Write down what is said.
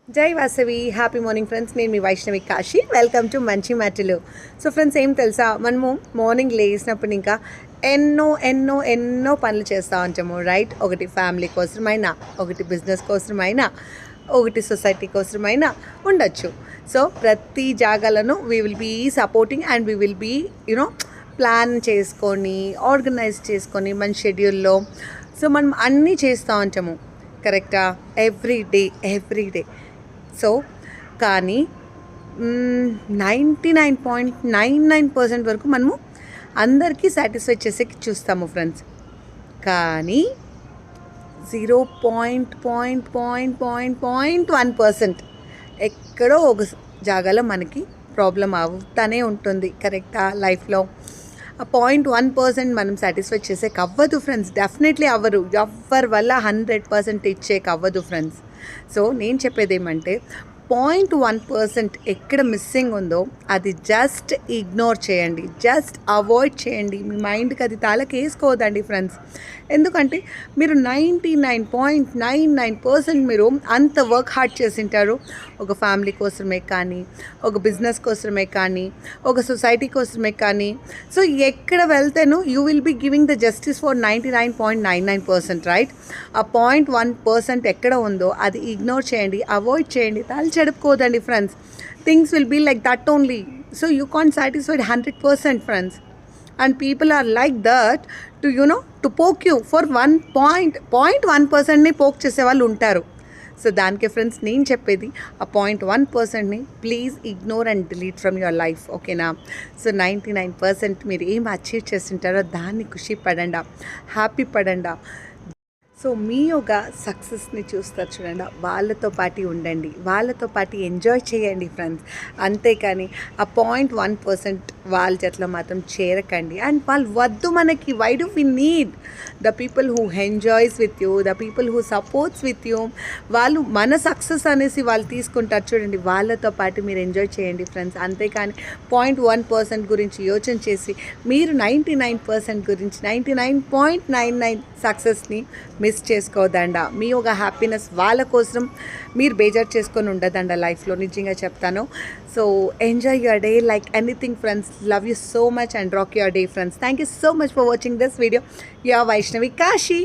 జై Vasavi happy morning friends. నేను మీ Vaishnavi Kashi. Welcome to మంచి మాటలు. సో ఫ్రెండ్స్, ఏం తెలుసా, మనము మార్నింగ్ లేచినప్పుడు ఇంకా ఎన్నో ఎన్నో ఎన్నో పనులు చేస్తూ ఉంటాము, రైట్? ఒకటి ఫ్యామిలీ కోసమైనా, ఒకటి బిజినెస్ కోసమైనా, ఒకటి సొసైటీ కోసమైనా ఉండొచ్చు. సో ప్రతి జాగాలను we will be supporting and we will be plan చేసుకొని, ఆర్గనైజ్ చేసుకొని మన షెడ్యూల్లో సో మనం అన్నీ చేస్తూ ఉంటాము, కరెక్టా? Every day. సో కానీ 99.99% వరకు మనము అందరికీ సాటిస్ఫై చేసే చూస్తాము ఫ్రెండ్స్. కానీ 0.1% ఎక్కడో ఒక జాగాలో మనకి ప్రాబ్లం అవుతానే ఉంటుంది, కరెక్టా? లైఫ్లో ఆ 0.1% మనం సాటిస్ఫై చేసేకి అవ్వదు ఫ్రెండ్స్, డెఫినెట్లీ అవ్వరు. ఎవరి వల్ల 100% ఇచ్చేకి అవ్వదు ఫ్రెండ్స్. సో నేను చెప్పేది ఏమంటే, 0.1% ఎక్కడ మిస్సింగ్ ఉందో అది జస్ట్ ఇగ్నోర్ చేయండి, జస్ట్ అవాయిడ్ చేయండి. మీ మైండ్కి అది తాళకేసుకోవద్దండి ఫ్రెండ్స్. ఎందుకంటే మీరు 99.99% మీరు అంత వర్క్ హార్డ్ చేసింటారు, ఒక ఫ్యామిలీ కోసమే కానీ, ఒక బిజినెస్ కోసమే కానీ, ఒక సొసైటీ కోసమే కానీ. సో ఎక్కడ వెళ్తేనూ you will be giving the justice for 99.99%, right? ఆ 0.1% ఎక్కడ ఉందో అది ఇగ్నోర్ చేయండి, అవాయిడ్ చేయండి, చెడుపుకోదండి friends. Things will be like that only. So you can't satisfied 100% friends. And people are like that to poke you for 1.1%ని poke చేసే వాళ్ళు ఉంటారు. సో దానికే ఫ్రెండ్స్ నేను చెప్పేది, ఆ 0.1%ని please ignore and delete from your life, ఓకేనా? సో 99% మీరు ఏం అచీవ్ చేస్తుంటారో దాన్ని ఖుషి పడండి, హ్యాపీ పడండి. సో మీ యొక్క సక్సెస్ని చూస్తారు చూడండి, వాళ్ళతో పాటు ఉండండి, వాళ్ళతో పాటు ఎంజాయ్ చేయండి ఫ్రెండ్స్. అంతేకాని ఆ 0.1% వాళ్ళ చేతిలో మాత్రం చేరకండి. అండ్ వాళ్ళు వద్దు మనకి. Why do we need the people who enjoys with you, the people who supports with you? వాళ్ళు మన సక్సెస్ అనేసి వాళ్ళు తీసుకుంటారు చూడండి, వాళ్ళతో పాటు మీరు ఎంజాయ్ చేయండి ఫ్రెండ్స్. అంతేకాని 0.1% గురించి యోచన చేసి మీరు 99% గురించి 99.99 సక్సెస్ని మిస్ చేసుకోదండా. మీ ఒక హ్యాపీనెస్ వాళ్ళ కోసం మీరు బేజార్ చేసుకొని ఉండదండా లైఫ్లో, నిజంగా చెప్తాను. So enjoy your day like anything friends. Love you so much and rock your day friends. Thank you so much for watching this video. Your Vaishnavi Kashi.